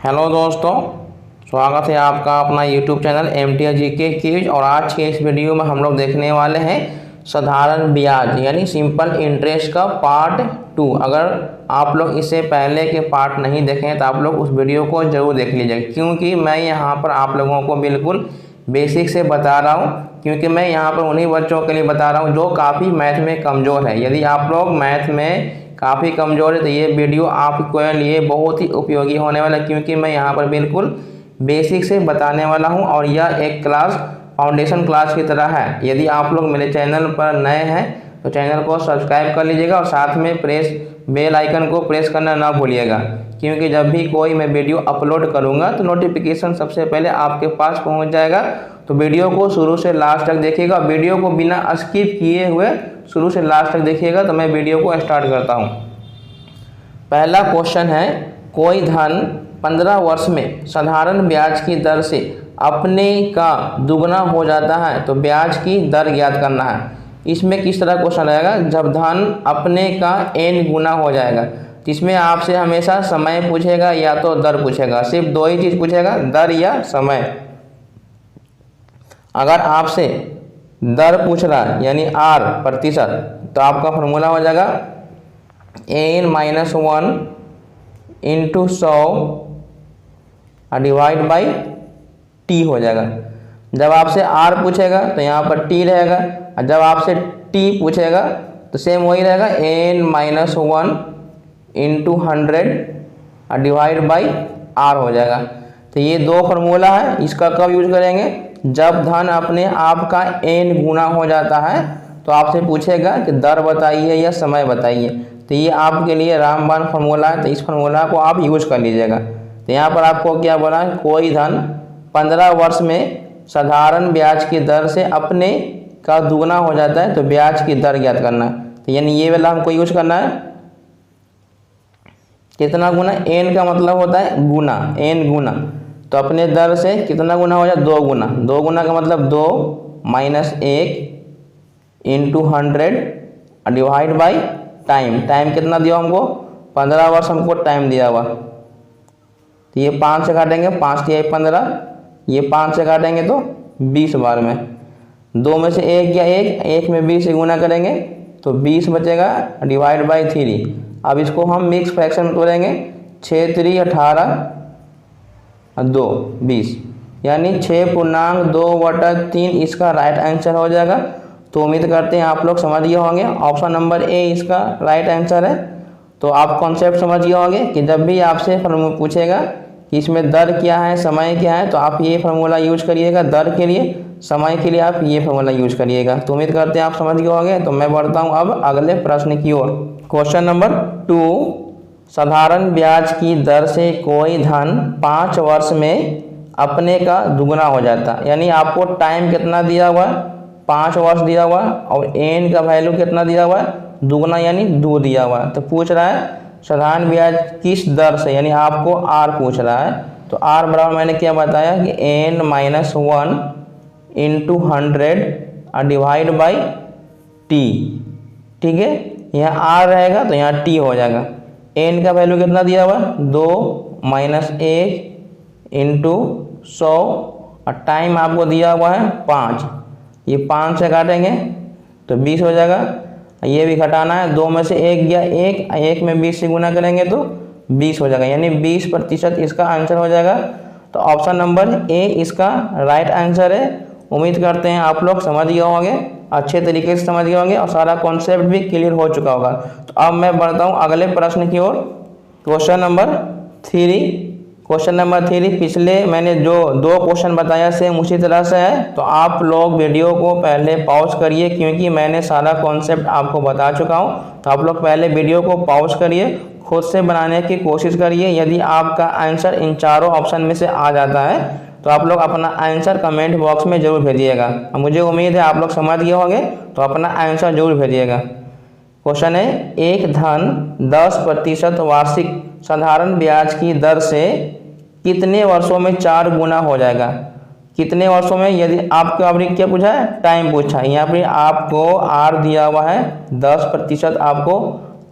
Hello दोस्तों, स्वागत है आपका अपना YouTube channel MTS GK quiz. और आज के इस वीडियो में हम लोग देखने वाले हैं साधारण ब्याज यानी सिंपल इंटरेस्ट का पार्ट 2। अगर आप लोग इससे पहले के पार्ट नहीं देखे हैं तो आप लोग उस वीडियो को ज़रूर देख लीजिएगा, क्योंकि मैं यहाँ पर आप लोगों को बिल्कुल बेसिक से बता रहा हूँ। क्योंकि मैं यहाँ पर उन्हीं बच्चों के लिए बता रहा हूँ जो काफ़ी मैथ में कमज़ोर है। यदि आप लोग मैथ में काफ़ी कमज़ोर है तो ये वीडियो आपके लिए बहुत ही उपयोगी होने वाला है, क्योंकि मैं यहाँ पर बिल्कुल बेसिक से बताने वाला हूँ और यह एक क्लास फाउंडेशन क्लास की तरह है। यदि आप लोग मेरे चैनल पर नए हैं तो चैनल को सब्सक्राइब कर लीजिएगा और साथ में बेल आइकन को प्रेस करना ना भूलिएगा, क्योंकि जब भी कोई मैं वीडियो अपलोड करूँगा तो नोटिफिकेशन सबसे पहले आपके पास पहुँच जाएगा। तो वीडियो को शुरू से लास्ट तक देखिएगा, वीडियो को बिना स्किप किए हुए शुरू से लास्ट तक देखिएगा। तो मैं वीडियो को स्टार्ट करता हूँ। पहला क्वेश्चन है, कोई धन 15 वर्ष में साधारण ब्याज की दर से अपने का दुगना हो जाता है तो ब्याज की दर ज्ञात करना है। इसमें किस तरह क्वेश्चन रहेगा, जब धन अपने का n गुना हो जाएगा, जिसमें आपसे हमेशा समय पूछेगा या तो दर पूछेगा। सिर्फ दो ही चीज़ पूछेगा, दर या समय। अगर आपसे दर पूछ रहा है यानी r प्रतिशत, तो आपका फॉर्मूला हो जाएगा n-1 into 100 divide by t हो जाएगा। जब आपसे r पूछेगा तो यहाँ पर t रहेगा, और जब आपसे t पूछेगा तो सेम वही रहेगा n-1 into 100 divide by r हो जाएगा। तो ये दो फार्मूला है। इसका कब यूज करेंगे, जब धन अपने आप का n गुना हो जाता है तो आपसे पूछेगा कि दर बताइए या समय बताइए। तो ये आपके लिए रामबाण फार्मूला है, तो इस फार्मूला को आप यूज कर लीजिएगा। तो यहाँ पर आपको क्या बोला है, कोई धन 15 वर्ष में साधारण ब्याज की दर से अपने का दुगना हो जाता है तो ब्याज की दर ज्ञात करना। तो यानी ये वाला हमको यूज करना है। कितना गुना, n का मतलब होता है गुना, n गुना। तो अपने दर से कितना गुना हो जाए, 2 गुना। 2 गुना का मतलब 2 minus 1 into 100 divide by time. Time कितना दिया हमको, 15 वर्ष हमको टाइम दिया हुआ। तो ये 5 से काटेंगे, 5 दिया 15, ये 5 से काटेंगे तो 20 बार में। 2 में से 1 गया 1 में 20 से गुना करेंगे तो 20 बचेगा डिवाइड बाई 3। अब इसको हम मिक्स फ्रैक्शन में तोड़ेंगे, 6 3 18 2 20, यानी 6.2/3 इसका राइट आंसर हो जाएगा। तो उम्मीद करते हैं आप लोग समझ गए होंगे। ऑप्शन नंबर ए इसका राइट आंसर है। तो आप कॉन्सेप्ट समझ गए होंगे कि जब भी आपसे पूछेगा कि इसमें दर क्या है समय क्या है तो आप ये फार्मूला यूज करिएगा दर के लिए, समय के लिए आप ये फार्मूला यूज करिएगा। तो उम्मीद करते हैं आप समझ गए होंगे। तो मैं बढ़ता हूँ अब अगले प्रश्न की ओर। क्वेश्चन नंबर 2, साधारण ब्याज की दर से कोई धन 5 वर्ष में अपने का दुगना हो जाता। यानी आपको टाइम कितना दिया हुआ है, 5 वर्ष दिया हुआ है, और n का वैल्यू कितना दिया हुआ है, दुगना यानी 2 दिया हुआ है। तो पूछ रहा है साधारण ब्याज किस दर से, यानी आपको r पूछ रहा है। तो r बराबर मैंने क्या बताया कि n-1 into 100 divide by t। ठीक है, यहाँ r रहेगा तो यहाँ t हो जाएगा। n का वैल्यू कितना दिया हुआ, 2 माइनस 1 इंटू 100, और टाइम आपको दिया हुआ है 5। ये 5 से काटेंगे तो 20 हो जाएगा। ये भी घटाना है, 2 में से 1 गया 1 में 20 से गुना करेंगे तो 20 हो जाएगा, यानी 20% इसका आंसर हो जाएगा। तो ऑप्शन नंबर ए इसका राइट आंसर है। उम्मीद करते हैं आप लोग समझ गए होंगे, अच्छे तरीके से समझ गए होंगे और सारा कॉन्सेप्ट भी क्लियर हो चुका होगा। तो अब मैं बढ़ता हूँ अगले प्रश्न की ओर। क्वेश्चन नंबर 3, पिछले मैंने जो 2 क्वेश्चन बताया सेम उसी तरह से है। तो आप लोग वीडियो को पहले पॉज करिए, क्योंकि मैंने सारा कॉन्सेप्ट आपको बता चुका हूँ। तो आप लोग पहले वीडियो को पॉज करिए, खुद से बनाने की कोशिश करिए। यदि आपका आंसर इन चारों ऑप्शन में से आ जाता है तो आप लोग अपना आंसर कमेंट बॉक्स में जरूर भेजिएगा। मुझे उम्मीद है आप लोग समझ गए होंगे, तो अपना आंसर जरूर भेजिएगा। क्वेश्चन है, एक धन 10% वार्षिक साधारण ब्याज की दर से कितने वर्षों में 4 गुना हो जाएगा। कितने वर्षों में, यदि आपको आपने क्या पूछा है, टाइम पूछा है। यहाँ पर आपको r दिया हुआ है, 10% आपको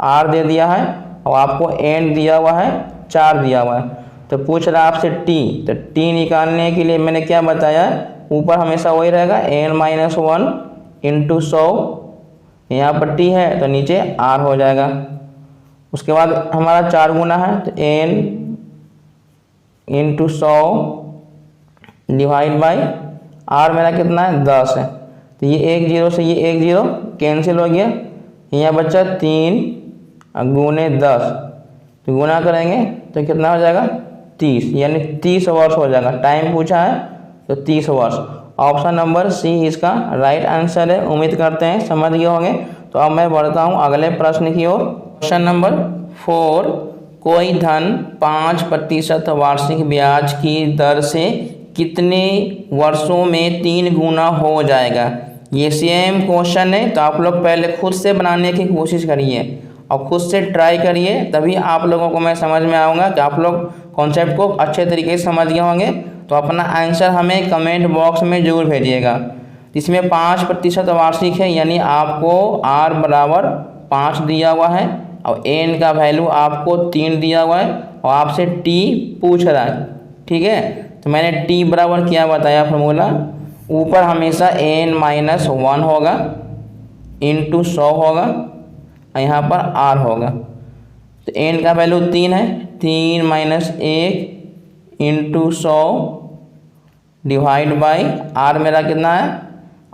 r दे दिया है, और आपको n दिया हुआ है, 4 दिया हुआ है। तो पूछ रहा आपसे टी, तो टी निकालने के लिए मैंने क्या बताया, ऊपर हमेशा वही रहेगा n-1 इंटू 100, यहाँ पर टी है तो नीचे r हो जाएगा। उसके बाद हमारा 4 गुना है तो n into 100 divide by r मेरा कितना है 10 है, तो ये 1 0 से ये 1 0 कैंसिल हो गया, यहाँ बच्चा 3 गुने 10, तो गुना करेंगे तो कितना हो जाएगा 30, यानी 30 वर्ष हो जाएगा। टाइम पूछा है तो 30 वर्ष। ऑप्शन नंबर सी इसका राइट आंसर है। उम्मीद करते हैं समझ गए होंगे। तो अब मैं बढ़ता हूँ अगले प्रश्न की ओर। क्वेश्चन नंबर 4, कोई धन 5% वार्षिक ब्याज की दर से कितने वर्षों में 3 गुना हो जाएगा। ये सेम क्वेश्चन है, तो आप लोग पहले खुद से बनाने की कोशिश करिए और खुद से ट्राई करिए, तभी आप लोगों को मैं समझ में आऊँगा कि आप लोग कॉन्सेप्ट को अच्छे तरीके से समझ गए होंगे। तो अपना आंसर हमें कमेंट बॉक्स में ज़रूर भेजिएगा। इसमें 5% वार्षिक है, यानी आपको r बराबर 5 दिया हुआ है और n का वैल्यू आपको 3 दिया हुआ है और आपसे t पूछ रहा है। ठीक है, तो मैंने t बराबर क्या बताया फॉर्मूला, ऊपर हमेशा n-1 होगा इंटू 100 होगा और यहाँ पर r होगा। तो n का वैल्यू 3 है, 3 - 1 इंटू 100 डिवाइड बाई r मेरा कितना है,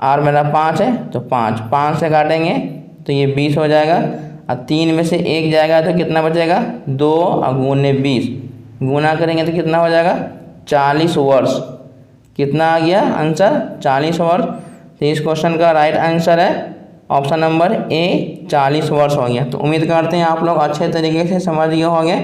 r मेरा 5 है, तो 5 से काटेंगे तो ये 20 हो जाएगा और 3 में से 1 जाएगा तो कितना बचेगा 2 और गुने 20, गुना करेंगे तो कितना हो जाएगा 40 वर्ष। कितना आ गया आंसर 40 वर्ष। तो इस क्वेश्चन का राइट आंसर है ऑप्शन नंबर ए 40 वर्ष हो गया। तो उम्मीद करते हैं आप लोग अच्छे तरीके से समझ गए होंगे।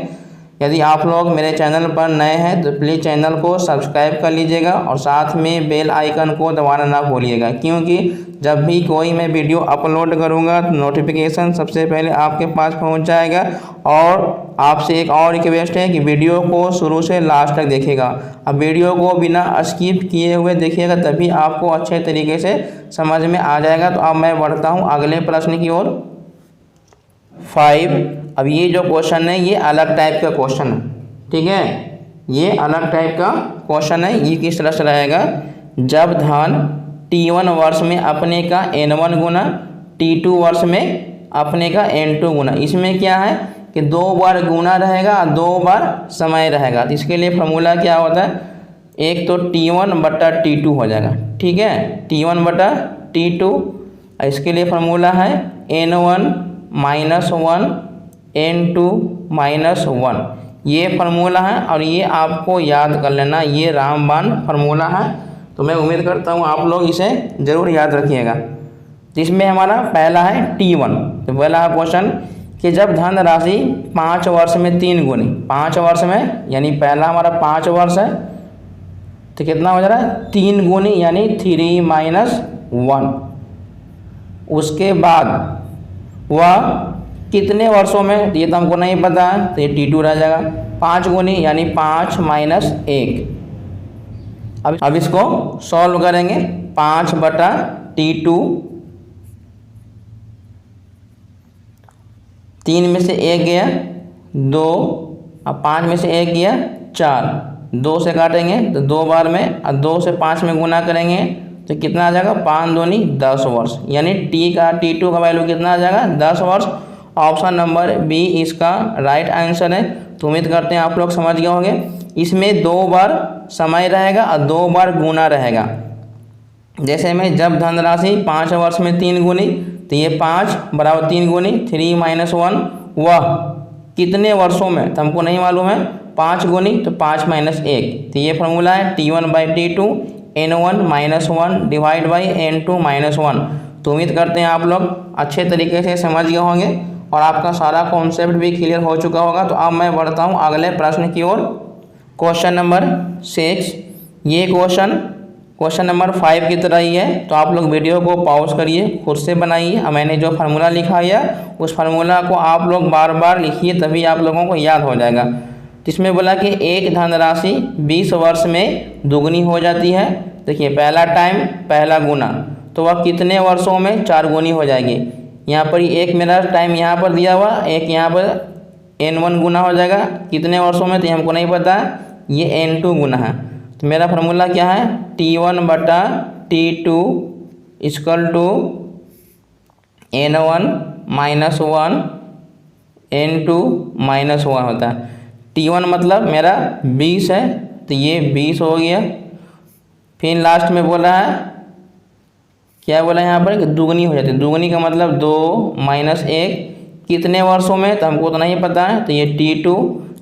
यदि आप लोग मेरे चैनल पर नए हैं तो प्लीज़ चैनल को सब्सक्राइब कर लीजिएगा और साथ में बेल आइकन को दबाना ना भूलिएगा, क्योंकि जब भी कोई मैं वीडियो अपलोड करूंगा तो नोटिफिकेशन सबसे पहले आपके पास पहुंच जाएगा। और आपसे एक और रिक्वेस्ट है कि वीडियो को शुरू से लास्ट तक देखिएगा। अब वीडियो को बिना स्किप किए हुए देखिएगा, तभी आपको अच्छे तरीके से समझ में आ जाएगा। तो अब मैं बढ़ता हूँ अगले प्रश्न की ओर। 5, अब ये जो क्वेश्चन है ये अलग टाइप का क्वेश्चन है। ठीक है, ये अलग टाइप का क्वेश्चन है। ये किस तरह से रहेगा, जब धन t1 वर्ष में अपने का n1 गुना, t2 वर्ष में अपने का n2 गुना। इसमें क्या है कि 2 बार गुना रहेगा और 2 बार समय रहेगा। तो इसके लिए फॉर्मूला क्या होता है, एक तो t1 बटा t2 हो जाएगा। ठीक है, t1 बटा t2, इसके लिए फॉर्मूला है n1 - 1 n2 - 1। ये फार्मूला है और ये आपको याद कर लेना, ये रामबाण फार्मूला है। तो मैं उम्मीद करता हूँ आप लोग इसे ज़रूर याद रखिएगा। जिसमें हमारा पहला है t1। तो पहला है क्वेश्चन कि जब धन राशि 5 वर्ष में 3 गुनी, 5 वर्ष में यानी पहला हमारा 5 वर्ष है तो कितना हो जा रहा है 3 गुनी यानी 3 - 1। उसके बाद वह कितने वर्षों में, ये तो हमको नहीं पता है, तो ये t2 रह जाएगा। 5 गुनी यानी 5 - 1। अब इसको सॉल्व करेंगे। 5 बटा t2, 3 में से 1 गया 2 और 5 में से 1 गया 4, 2 से काटेंगे तो 2 बार में और 2 से 5 में गुना करेंगे तो कितना आ जाएगा 5 दूनी 10 वर्ष, यानी t2 का वैल्यू कितना आ जाएगा 10 वर्ष। ऑप्शन नंबर बी इसका राइट आंसर है। तो उम्मीद करते हैं आप लोग समझ गए होंगे। इसमें 2 बार समय रहेगा और 2 बार गुना रहेगा। जैसे में जब धनराशि 5 वर्ष में 3 गुनी, तो ये 5 बराबर 3 गुनी 3 - 1, वह कितने वर्षों में, तो हमको नहीं मालूम है। 5 गुनी तो 5 - 1, तो ये फार्मूला है t1 by t2 n1 - 1 divide by n2 - 1। तो उम्मीद करते हैं आप लोग अच्छे तरीके से समझ गए होंगे और आपका सारा कॉन्सेप्ट भी क्लियर हो चुका होगा। तो अब मैं बढ़ता हूँ अगले प्रश्न की ओर। क्वेश्चन नंबर 6, ये क्वेश्चन नंबर 5 की तरह ही है। तो आप लोग वीडियो को पॉज करिए, खुद से बनाइए और मैंने जो फार्मूला लिखा है उस फार्मूला को आप लोग बार बार लिखिए, तभी आप लोगों को याद हो जाएगा। जिसमें बोला कि एक धनराशि 20 वर्ष में दुगनी हो जाती है। देखिए पहला टाइम पहला गुना, तो वह कितने वर्षों में 4 गुनी हो जाएगी। यहाँ पर एक मेरा टाइम यहाँ पर दिया हुआ, एक यहाँ पर n1 गुना हो जाएगा कितने वर्षों में, तो ये हमको नहीं पता, ये n2 गुना है। तो मेरा फार्मूला क्या है, T1 बटा T2 equal to n1 minus 1 n2 minus 1 होता है। T1 मतलब मेरा 20 है, तो ये 20 हो गया। फिर लास्ट में बोला है, क्या बोला है यहाँ पर कि दुगनी हो जाती है। दुगनी का मतलब 2 माइनस 1 कितने वर्षों में, तो हमको तो नहीं पता है, तो ये T2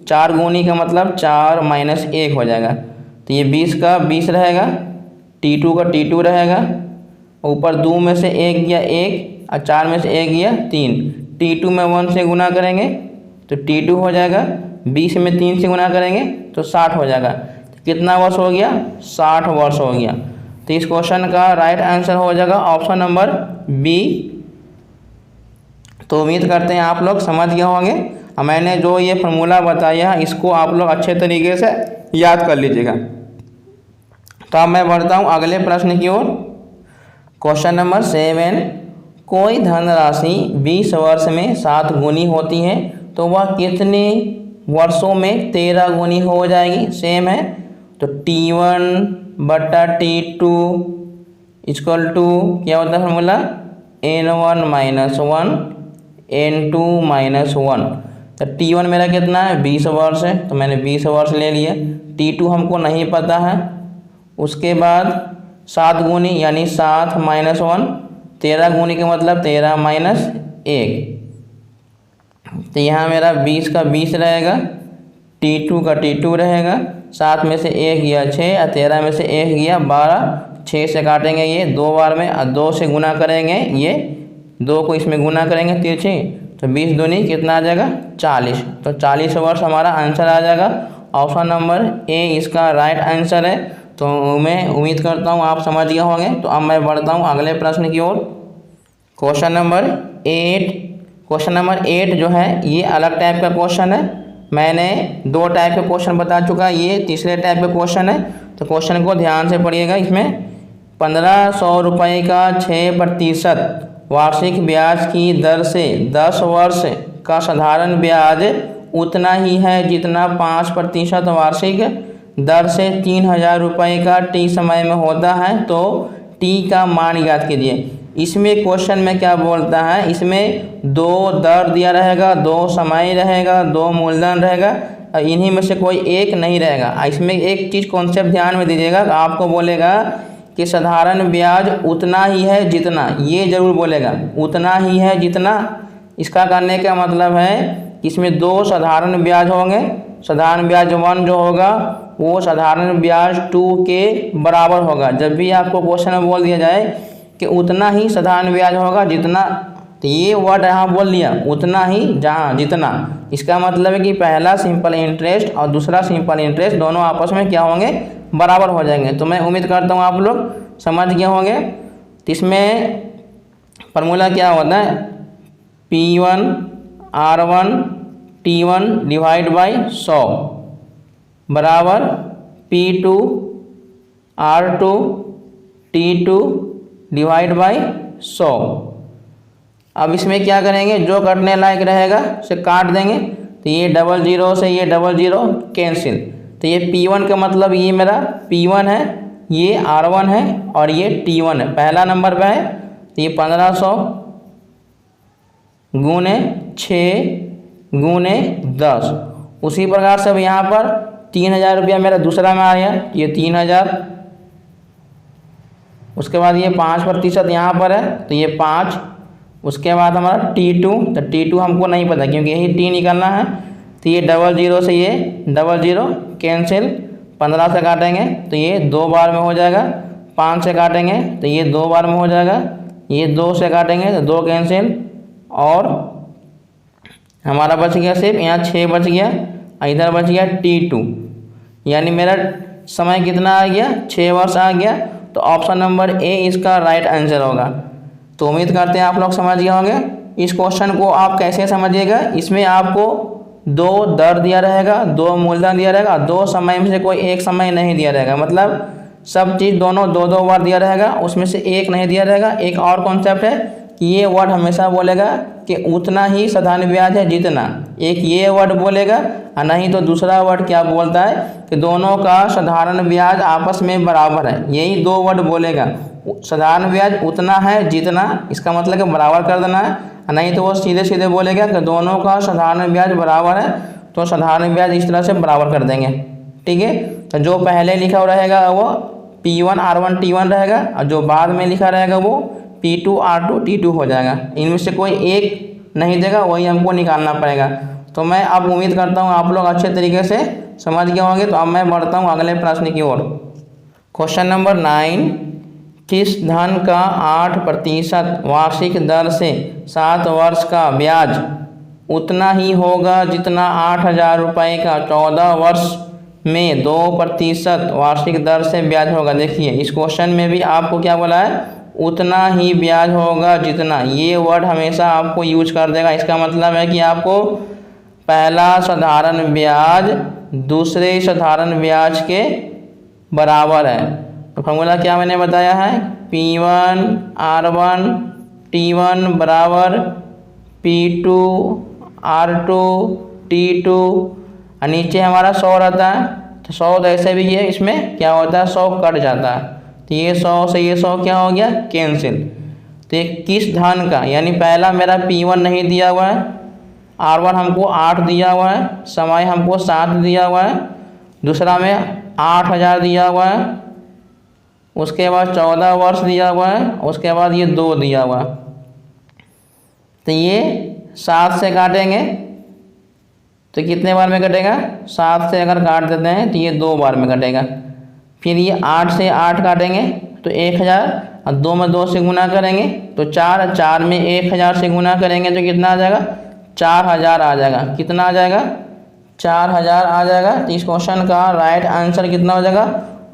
4 गुनी का मतलब 4 माइनस 1 हो जाएगा। तो ये 20 का 20 रहेगा, T2 का T2 रहेगा, ऊपर 2 में से 1 गया 1 और 4 में से 1 गया 3, T2 में 1 से गुना करेंगे तो T2 हो जाएगा, 20 में 3 से गुना करेंगे तो 60 हो जाएगा। तो कितना वर्ष हो गया, 60 वर्ष हो गया। तो इस क्वेश्चन का राइट आंसर हो जाएगा ऑप्शन नंबर बी। तो उम्मीद करते हैं आप लोग समझ गए होंगे, और मैंने जो ये फार्मूला बताया है इसको आप लोग अच्छे तरीके से याद कर लीजिएगा। तो अब मैं बढ़ता हूँ अगले प्रश्न की ओर। क्वेश्चन नंबर 7, कोई धनराशि 20 वर्ष में 7 गुनी होती है तो वह कितने वर्षों में 13 गुनी हो जाएगी। सेम है, तो T1 बटा T2 इक्वल टू क्या होता है formula, n1 minus 1 n2 minus 1। तो T1 मेरा कितना है, 20 वर्ष है, तो मैंने 20 वर्ष ले लिया। T2 हमको नहीं पता है। उसके बाद 7 गुनी यानी 7 माइनस 1, 13 गुनी का मतलब 13 माइनस 1। तो यहाँ मेरा 20 का 20 रहेगा, T2 का T2 रहेगा, 7 में से 1 गया 6 और 13 में से 1 गया 12, 6 से काटेंगे ये 2 बार में और 2 से गुना करेंगे, ये 2 को इसमें गुना करेंगे तिरछे, तो 20 दूनी कितना आ जाएगा 40। तो 40 वर्ष हमारा आंसर आ जाएगा। ऑप्शन नंबर ए इसका राइट आंसर है। तो मैं उम्मीद करता हूँ आप समझ गए होंगे। तो अब मैं बढ़ता हूँ अगले प्रश्न की ओर। Question number 8। क्वेश्चन नंबर 8 जो है ये अलग टाइप का क्वेश्चन है। मैंने 2 टाइप के क्वेश्चन बता चुका, ये तीसरे टाइप का क्वेश्चन है। तो क्वेश्चन को ध्यान से पढ़िएगा। इसमें 1500 रुपये का 6% वार्षिक ब्याज की दर से 10 वर्ष का साधारण ब्याज उतना ही है जितना 5% वार्षिक दर से 3000 रुपये का टी समय में होता है, तो टी का मान ज्ञात कीजिए। इसमें क्वेश्चन में क्या बोलता है, इसमें 2 दर दिया रहेगा, 2 समय रहेगा, 2 मूलधन रहेगा, इन्हीं में से कोई एक नहीं रहेगा। इसमें एक चीज़ कॉन्सेप्ट ध्यान में दीजिएगा, आपको बोलेगा कि साधारण ब्याज उतना ही है जितना, ये जरूर बोलेगा उतना ही है जितना। इसका करने का मतलब है इसमें 2 साधारण ब्याज होंगे। साधारण ब्याज 1 जो होगा वो साधारण ब्याज 2 के बराबर होगा। जब भी आपको क्वेश्चन में बोल दिया जाए कि उतना ही साधारण ब्याज होगा जितना, तो ये वर्ड यहाँ बोल दिया उतना ही जहाँ जितना। इसका मतलब है कि पहला सिंपल इंटरेस्ट और दूसरा सिंपल इंटरेस्ट दोनों आपस में क्या होंगे, बराबर हो जाएंगे। तो मैं उम्मीद करता हूँ आप लोग समझ गए होंगे। तो इसमें फार्मूला क्या होता है, P1 R1 T1 divide by 100 बराबर P2 R2 T2 divide by 100। अब इसमें क्या करेंगे, जो कटने लायक रहेगा उसे काट देंगे। तो ये 00 से ये 00 कैंसिल। तो ये P1 का मतलब ये मेरा P1 है, ये R1 है और ये T1 है, पहला नंबर पे है। तो ये 1500 गुने 6 गुने 10। उसी प्रकार से अब यहाँ पर 3000 रुपया मेरा दूसरा में आ गया, ये 3000। उसके बाद ये 5% यहाँ पर है, तो ये 5। उसके बाद हमारा T2, तो T2 हमको नहीं पता क्योंकि यही T निकलना है। तो ये 00 से ये 00 कैंसिल, 15 से काटेंगे तो ये 2 बार में हो जाएगा, 5 से काटेंगे तो ये 2 बार में हो जाएगा, ये 2 से काटेंगे तो 2 कैंसिल, और हमारा बच गया सिर्फ यहाँ 6 बच गया, इधर बच गया T2। यानी मेरा समय कितना आ गया, 6 वर्ष आ गया। तो ऑप्शन नंबर ए इसका राइट आंसर होगा। तो उम्मीद करते हैं आप लोग समझ गए होंगे। इस क्वेश्चन को आप कैसे समझिएगा, इसमें आपको 2 दर दिया रहेगा, 2 मूलधन दिया रहेगा, 2 समय में से कोई एक समय नहीं दिया रहेगा। मतलब सब चीज़ दोनों 2-2 बार दिया रहेगा, उसमें से एक नहीं दिया रहेगा। एक और कॉन्सेप्ट है कि ये वर्ड हमेशा बोलेगा कि उतना ही साधारण ब्याज है जितना, एक ये वर्ड बोलेगा और नहीं तो दूसरा वर्ड क्या बोलता है कि दोनों का साधारण ब्याज आपस में बराबर है। यही दो वर्ड बोलेगा, साधारण ब्याज उतना है जितना, इसका मतलब कि बराबर कर देना है, नहीं तो वो सीधे सीधे बोलेगा कि दोनों का साधारण ब्याज बराबर है, तो साधारण ब्याज इस तरह से बराबर कर देंगे। ठीक है, तो जो पहले लिखा हुआ रहेगा वो P1 R1 T1 रहेगा और जो बाद में लिखा रहेगा वो P2 R2 T2 हो जाएगा। इनमें से कोई एक नहीं देगा, वही हमको निकालना पड़ेगा। तो मैं अब उम्मीद करता हूँ आप लोग अच्छे तरीके से समझ गए होंगे। तो अब मैं बढ़ता हूँ अगले प्रश्न की ओर। क्वेश्चन नंबर 9, किस धन का 8% वार्षिक दर से 7 वर्ष का ब्याज उतना ही होगा जितना 8,000 रुपये का 14 वर्ष में 2% वार्षिक दर से ब्याज होगा। देखिए इस क्वेश्चन में भी आपको क्या बोला है, उतना ही ब्याज होगा जितना, ये वर्ड हमेशा आपको यूज कर देगा। इसका मतलब है कि आपको पहला साधारण ब्याज दूसरे साधारण ब्याज के बराबर है। तो फॉर्मूला क्या मैंने बताया है, P1 R1 T1 बराबर P2 R2 T2, और नीचे हमारा 100 रहता है, तो 100 ऐसे भी है, इसमें क्या होता है 100 कट जाता है, तो ये 100 से ये 100 क्या हो गया कैंसिल। तो ये किस धन का, यानी पहला मेरा P1 नहीं दिया हुआ है, R1 हमको 8 दिया हुआ है, समय हमको 7 दिया हुआ है, दूसरा में 8,000 दिया हुआ है, उसके बाद 14 वर्ष दिया हुआ है, उसके बाद ये 2 दिया हुआ है। तो ये 7 से काटेंगे तो कितने बार में कटेगा, 7 से अगर काट देते हैं तो ये 2 बार में कटेगा। फिर ये 8 से 8 काटेंगे तो 1,000, और 2 में 2 से गुना करेंगे तो 4, 4 में 1,000 से गुना करेंगे तो कितना आ जाएगा 4,000 आ जाएगा। कितना आ जाएगा 4,000 आ जाएगा। तो इस क्वेश्चन का राइट आंसर कितना हो जाएगा,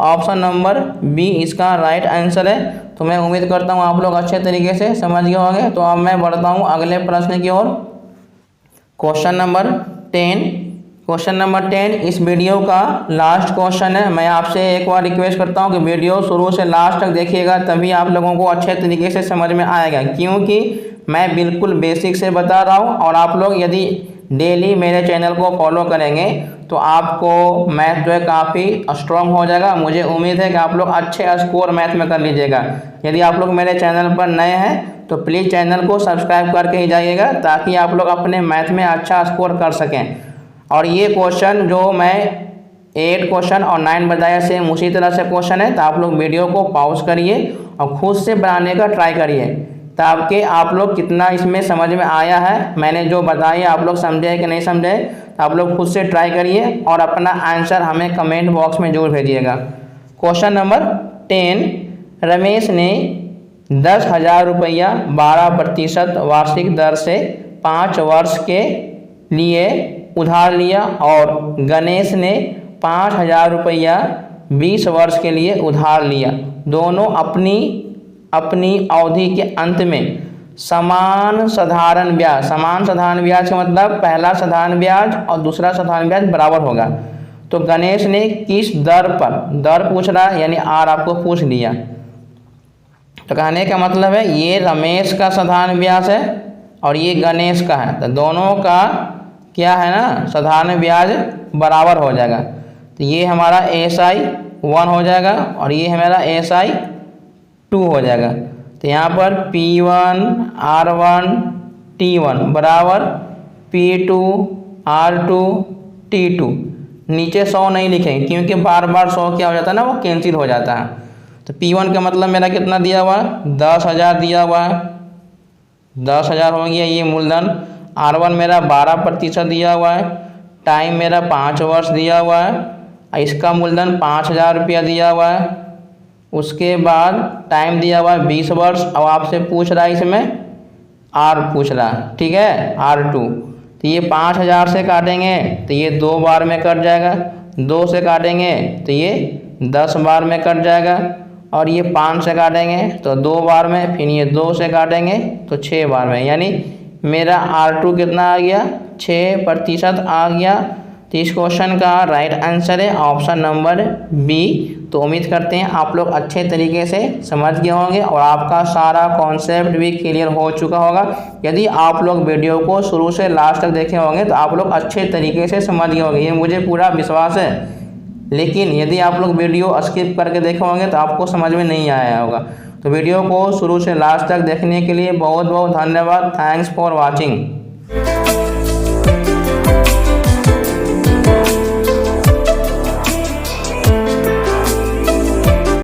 ऑप्शन नंबर बी इसका राइट आंसर है। तो मैं उम्मीद करता हूँ आप लोग अच्छे तरीके से समझ गए होंगे। तो अब मैं बढ़ता हूँ अगले प्रश्न की ओर। क्वेश्चन नंबर 10, क्वेश्चन नंबर 10 इस वीडियो का लास्ट क्वेश्चन है। मैं आपसे एक बार रिक्वेस्ट करता हूँ कि वीडियो शुरू से लास्ट तक देखिएगा, तभी आप लोगों को अच्छे तरीके से समझ में आएगा, क्योंकि मैं बिल्कुल बेसिक से बता रहा हूँ। और आप लोग यदि डेली मेरे चैनल को फॉलो करेंगे तो आपको मैथ जो है काफ़ी स्ट्रॉन्ग हो जाएगा। मुझे उम्मीद है कि आप लोग अच्छे स्कोर मैथ में कर लीजिएगा। यदि आप लोग मेरे चैनल पर नए हैं तो प्लीज़ चैनल को सब्सक्राइब करके ही जाइएगा, ताकि आप लोग अपने मैथ में अच्छा स्कोर कर सकें। और ये क्वेश्चन जो मैं 8 क्वेश्चन और 9 बताया सेम उसी तरह से क्वेश्चन है। तो आप लोग वीडियो को पॉज करिए और खुद से बनाने का ट्राई करिए, ताकि आप लोग कितना इसमें समझ में आया है, मैंने जो बताया आप लोग समझे कि नहीं समझे, तो आप लोग खुद से ट्राई करिए और अपना आंसर हमें कमेंट बॉक्स में जरूर भेजिएगा। क्वेश्चन नंबर 10, रमेश ने 10,000 रुपया 12% वार्षिक दर से 5 वर्ष के लिए उधार लिया, और गणेश ने 5,000 रुपया 20 वर्ष के लिए उधार लिया। दोनों अपनी अवधि के अंत में समान साधारण ब्याज का मतलब पहला साधारण ब्याज और दूसरा साधारण ब्याज बराबर होगा। तो गणेश ने किस दर पर, दर पूछ रहा है यानी आर आपको पूछ लिया। तो कहने का मतलब है ये रमेश का साधारण ब्याज है और ये गणेश का है, तो दोनों का क्या है ना साधारण ब्याज बराबर हो जाएगा। तो ये हमारा SI 1 हो जाएगा और ये हमारा SI 2 हो जाएगा। तो यहाँ पर P1 R1 T1 बराबर P2 R2 T2। नीचे 100 नहीं लिखेंगे क्योंकि बार बार 100 क्या हो जाता है ना, वो कैंसिल हो जाता है। तो P1 का मतलब मेरा कितना दिया हुआ है 10,000 दिया हुआ है, 10,000 हो गया ये मूलधन। R1 मेरा 12% दिया हुआ है, टाइम मेरा 5 वर्ष दिया हुआ है, इसका मूलधन 5,000 रुपया दिया हुआ है। उसके बाद टाइम दिया हुआ है 20 वर्ष। अब आपसे पूछ रहा है इसमें R पूछ रहा है, ठीक है R2। तो ये 5,000 से काटेंगे तो ये 2 बार में कट जाएगा, 2 से काटेंगे तो ये 10 बार में कट जाएगा, और ये 5 से काटेंगे तो 2 बार में, फिर ये 2 से काटेंगे तो 6 बार में। यानी मेरा R2 कितना आ गया 6% आ गया। तो इस क्वेश्चन का राइट आंसर है ऑप्शन नंबर बी। तो उम्मीद करते हैं आप लोग अच्छे तरीके से समझ गए होंगे और आपका सारा कॉन्सेप्ट भी क्लियर हो चुका होगा। यदि आप लोग वीडियो को शुरू से लास्ट तक देखे होंगे तो आप लोग अच्छे तरीके से समझ गए होंगे, ये मुझे पूरा विश्वास है। लेकिन यदि आप लोग वीडियो स्किप करके देखे होंगे तो आपको समझ में नहीं आया होगा। तो वीडियो को शुरू से लास्ट तक देखने के लिए बहुत बहुत धन्यवाद। Thanks for watching.